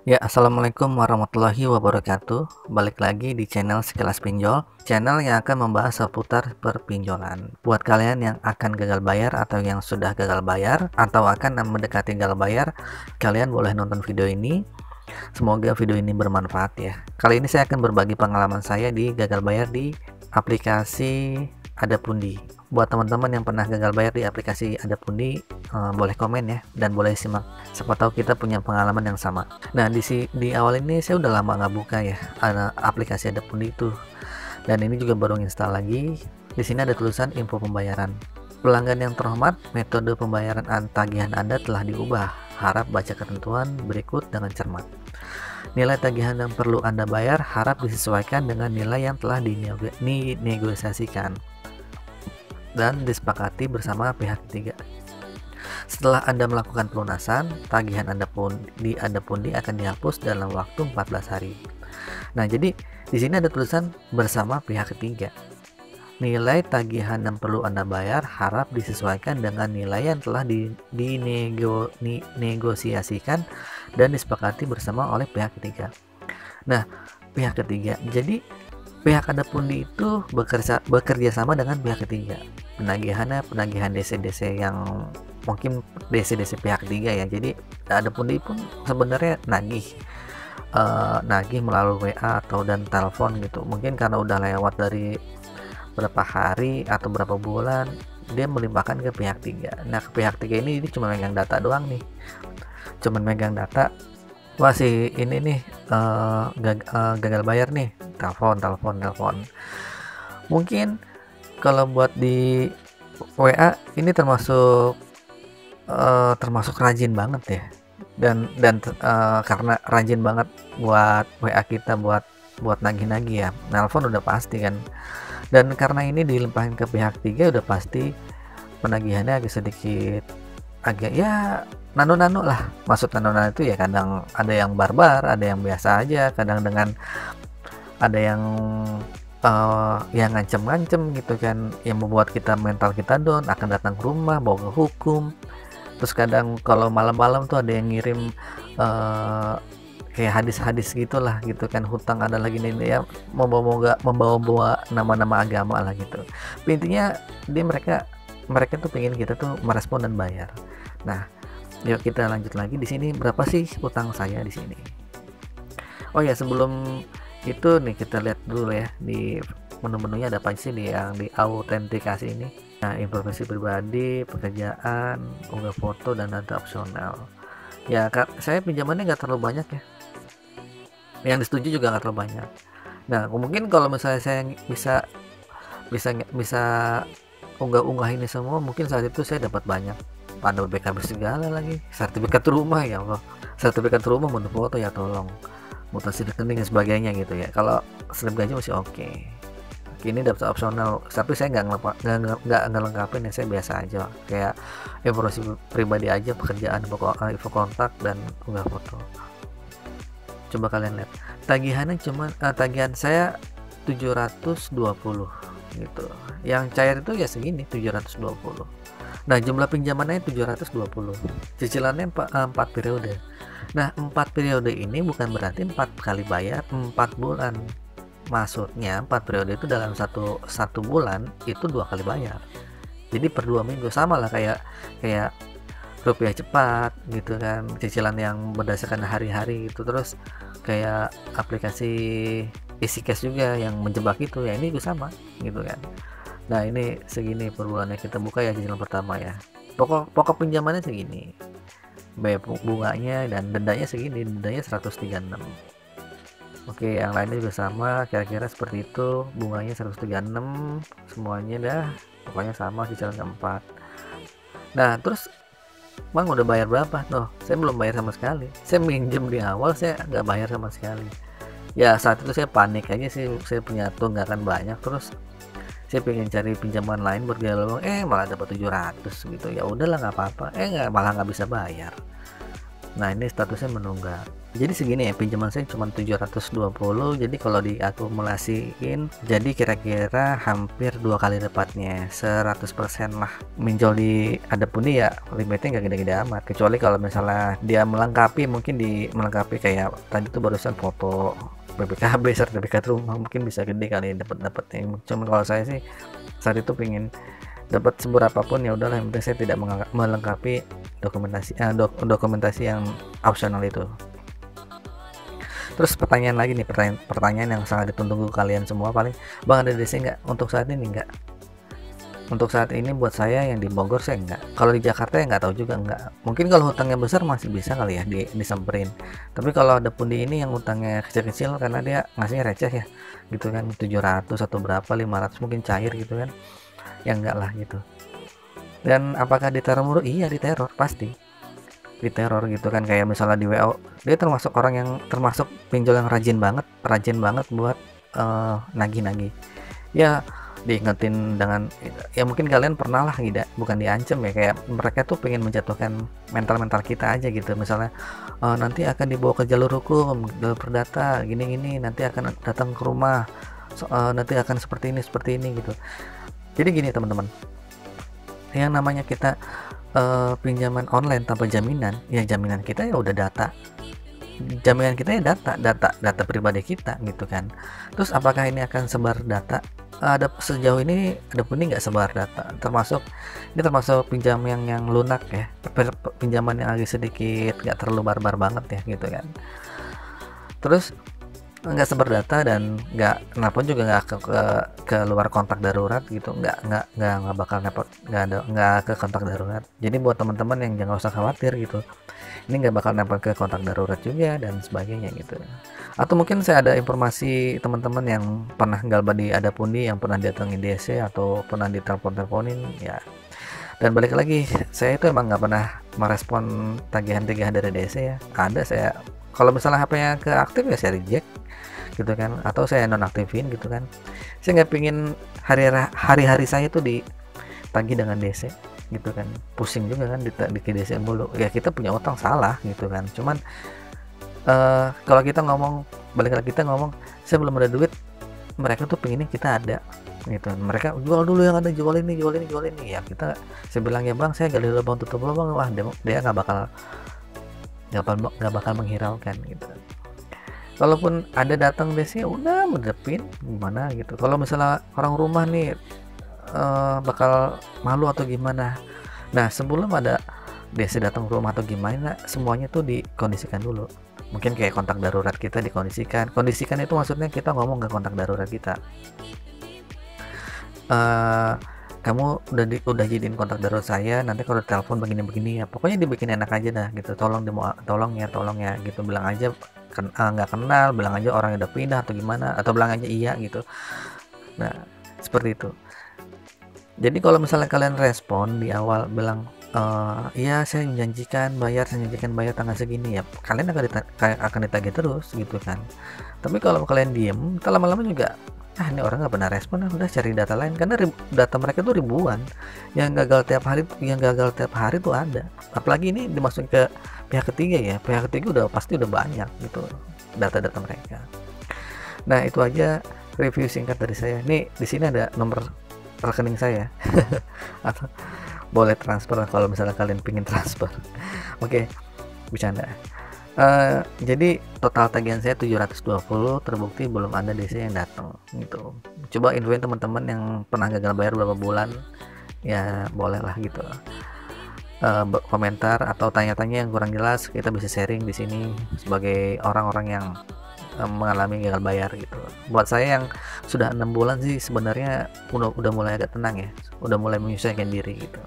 Ya, assalamualaikum warahmatullahi wabarakatuh. Balik lagi di channel Sekilas Pinjol, channel yang akan membahas seputar perpinjolan. Buat kalian yang akan gagal bayar atau yang sudah gagal bayar atau akan mendekati gagal bayar, kalian boleh nonton video ini. Semoga video ini bermanfaat ya. Kali ini saya akan berbagi pengalaman saya di gagal bayar di aplikasi Adapundi. Buat teman-teman yang pernah gagal bayar di aplikasi Adapundi, boleh komen ya dan boleh simak. Siapa tahu kita punya pengalaman yang sama. Nah, di awal ini saya udah lama nggak buka ya aplikasi Adapundi itu. Dan ini juga baru install lagi. Di sini ada tulisan info pembayaran. Pelanggan yang terhormat, metode pembayaran tagihan Anda telah diubah. Harap baca ketentuan berikut dengan cermat. Nilai tagihan yang perlu Anda bayar harap disesuaikan dengan nilai yang telah dinegosiasikan dan disepakati bersama pihak ketiga. Setelah Anda melakukan pelunasan, tagihan Adapundi akan dihapus dalam waktu 14 hari. Nah, jadi di sini ada tulisan bersama pihak ketiga. Nilai tagihan yang perlu Anda bayar harap disesuaikan dengan nilai yang telah dinegosiasikan dan disepakati bersama oleh pihak ketiga. Nah, pihak ketiga. Jadi pihak Adapundi itu bekerja sama dengan pihak ketiga. Penagihan DC-DC yang mungkin DC-DC pihak ketiga ya. Jadi Adapundi pun sebenarnya nagih melalui WA atau dan telepon gitu. Mungkin karena udah lewat dari berapa hari atau berapa bulan, dia melimpahkan ke pihak tiga. Nah, ke pihak tiga ini cuma megang data doang nih. Cuman megang data. Wah, si ini nih gagal bayar nih, telepon. Mungkin kalau buat di WA ini termasuk rajin banget ya, dan karena rajin banget buat WA kita buat nagih-nagih ya, nelpon udah pasti kan, dan karena ini dilimpahin ke pihak tiga udah pasti penagihannya agak ya nano-nano lah. Maksud nano-nano itu ya kadang ada yang barbar, ada yang biasa aja, kadang dengan ada yang ngancem-ngancem gitu kan, yang membuat mental kita down, akan datang ke rumah bawa ke hukum. Terus kadang kalau malam-malam tuh ada yang ngirim kayak hadis-hadis gitulah gitu kan, hutang ada lagi nih ya, membawa nama-nama agama lah gitu. Intinya mereka tuh pengen kita tuh merespon dan bayar. Nah, yuk kita lanjut lagi. Di sini berapa sih utang saya di sini? Oh ya, sebelum itu nih kita lihat dulu ya di menu-menunya ada apa sih yang di autentikasi ini. Nah, informasi pribadi, pekerjaan, unggah foto, dan data opsional. Ya, saya pinjamannya nggak terlalu banyak ya. Yang disetujui juga nggak terlalu banyak. Nah, mungkin kalau misalnya saya bisa unggah ini semua, mungkin saat itu saya dapat banyak. Panel BKB segala lagi, sertifikat rumah, ya Allah, sertifikat rumah, menu foto ya tolong, mutasi rekening dan sebagainya gitu ya. Kalau slip gaji masih oke. Ini dapat opsional, tapi saya nggak lengkapin ya, saya biasa aja kayak informasi pribadi aja, pekerjaan, info kontak, dan unggah foto. Coba kalian lihat tagihannya, tagihan saya 720 gitu, yang cair itu ya segini 720. Nah, jumlah pinjamannya 720, cicilannya 4 periode. Nah, 4 periode ini bukan berarti 4 kali bayar 4 bulan. Maksudnya 4 periode itu dalam satu bulan itu 2 kali bayar. Jadi per 2 minggu, sama lah kayak rupiah cepat gitu kan, cicilan yang berdasarkan hari-hari gitu. Terus kayak aplikasi isi cash juga yang menjebak itu ya, ini juga sama gitu kan. Nah, ini segini per bulannya, kita buka ya cicilan pertama ya. Pokok pinjamannya segini, bayar bunganya dan dendanya segini, dendanya 136. Oke, yang lainnya juga sama, kira-kira seperti itu, bunganya 136, semuanya dah pokoknya sama, cicilan keempat. Nah, terus Bang udah bayar berapa? Noh, saya belum bayar sama sekali. Saya minjem di awal, saya nggak bayar sama sekali. Ya, saat itu saya panik aja sih, saya punya tunggakan banyak, terus saya pengen cari pinjaman lain buat gaya lubang, malah dapat 700 gitu. Ya udahlah, nggak apa-apa, malah nggak bisa bayar. Nah, ini statusnya menunggak. Jadi segini ya, pinjaman saya cuma 720, jadi kalau diakumulasiin jadi kira-kira hampir 2 kali lipatnya, 100% lah. Minjol di Adapundi ya limitnya nggak gede-gede amat, kecuali kalau misalnya dia melengkapi, mungkin melengkapi kayak tadi tuh barusan foto BPKB, sertifikat rumah, mungkin bisa gede kali dapatnya. Cuman kalau saya sih saat itu pengen dapat seberapapun ya udahlah, yang penting saya tidak melengkapi dokumentasi yang opsional itu. Terus pertanyaan lagi nih, pertanyaan yang sangat ditunggu kalian semua paling, Bang ada DC nggak? Untuk saat ini nggak. Untuk saat ini buat saya yang di Bogor saya nggak. Kalau di Jakarta ya nggak tahu juga nggak. Mungkin kalau hutangnya besar masih bisa kali ya disamperin. Tapi kalau ada pundi ini yang hutangnya kecil-kecil karena dia ngasihnya receh ya, gitu kan 700 atau berapa 500 mungkin cair gitu kan. Ya enggak lah gitu. Dan apakah diteror mulu? Iya diteror pasti. Diteror gitu kan, kayak misalnya di WO dia termasuk orang yang termasuk pinjol yang rajin banget buat nagih-nagih ya, diingetin dengan ya mungkin kalian pernah lah tidak, bukan diancam ya, kayak mereka tuh pengen menjatuhkan mental kita aja gitu, misalnya nanti akan dibawa ke jalur hukum, jalur perdata gini-gini, nanti akan datang ke rumah, nanti akan seperti ini gitu. Jadi gini teman-teman, yang namanya kita pinjaman online tanpa jaminan, ya jaminan kita ya udah jaminan kita ya data pribadi kita gitu kan. Terus apakah ini akan sebar data? Ada sejauh ini ada pun nggak sebar data, termasuk pinjam yang lunak ya, pinjaman yang agak sedikit nggak terlalu barbar banget ya gitu kan. Terus nggak sebar data dan nggak kenapa juga nggak ke luar kontak darurat gitu, nggak bakal dapat, nggak ke kontak darurat. Jadi buat teman-teman yang jangan usah khawatir gitu, ini nggak bakal dapat ke kontak darurat juga dan sebagainya gitu. Atau mungkin saya ada informasi teman-teman yang pernah galbah di Adapundi, yang pernah datangin DC atau pernah ditelepon-teleponin ya. Dan balik lagi, saya itu emang nggak pernah merespon tagihan-tagihan dari DC ya. Ada saya, kalau misalnya HP-nya keaktif ya saya reject gitu kan, atau saya nonaktifin gitu kan. Saya nggak pingin hari-hari saya tuh ditagih dengan DC gitu kan, pusing juga kan di DC mulu ya, kita punya utang salah gitu kan. Cuman kalau kita balik lagi kita ngomong saya belum ada duit, mereka tuh pengennya kita ada gitu, mereka jual dulu yang ada, jual ini ya, saya bilang ya bang, saya gali lubang tutup lubang, wah dia nggak bakal menghiraukan gitu. Kalaupun ada datang DC udah medepin gimana gitu. Kalau misalnya orang rumah nih bakal malu atau gimana, nah sebelum ada DC datang ke rumah atau gimana, semuanya tuh dikondisikan dulu. Mungkin kayak kontak darurat kita dikondisikan itu maksudnya kita ngomong ke kontak darurat kita, kamu udah jadiin kontak darurat saya, nanti kalau telepon begini ya, pokoknya dibikin enak aja dah gitu, tolong ya gitu, bilang aja nggak kenal, bilang aja orang yang udah pindah atau gimana, atau bilang aja iya gitu. Nah seperti itu. Jadi kalau misalnya kalian respon di awal bilang iya saya janjikan bayar tanggal segini ya, kalian akan ditagih terus gitu kan. Tapi kalau kalian diem, lama-lama juga ini orang nggak pernah respon, udah cari data lain, karena data mereka tuh ribuan, yang gagal tiap hari tuh ada. Apalagi ini dimasukin ke pihak ketiga udah pasti udah banyak gitu data-data mereka. Nah itu aja review singkat dari saya. Nih di sini ada nomor rekening saya atau boleh transfer kalau misalnya kalian pingin transfer. Oke, bercanda. Jadi total tagihan saya 720, terbukti belum ada DC yang datang gitu. Coba infoin teman-teman yang pernah gagal bayar berapa bulan ya, boleh lah gitu. Komentar atau tanya-tanya yang kurang jelas, kita bisa sharing di sini sebagai orang-orang yang mengalami gagal bayar gitu. Buat saya yang sudah 6 bulan sih sebenarnya udah mulai agak tenang ya, udah mulai menyesuaikan diri gitu.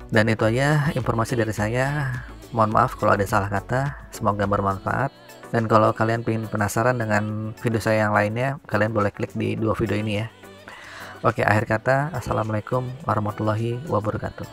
Dan itu aja informasi dari saya. Mohon maaf kalau ada salah kata, semoga bermanfaat. Dan kalau kalian penasaran dengan video saya yang lainnya, kalian boleh klik di 2 video ini ya. Oke, akhir kata, assalamualaikum warahmatullahi wabarakatuh.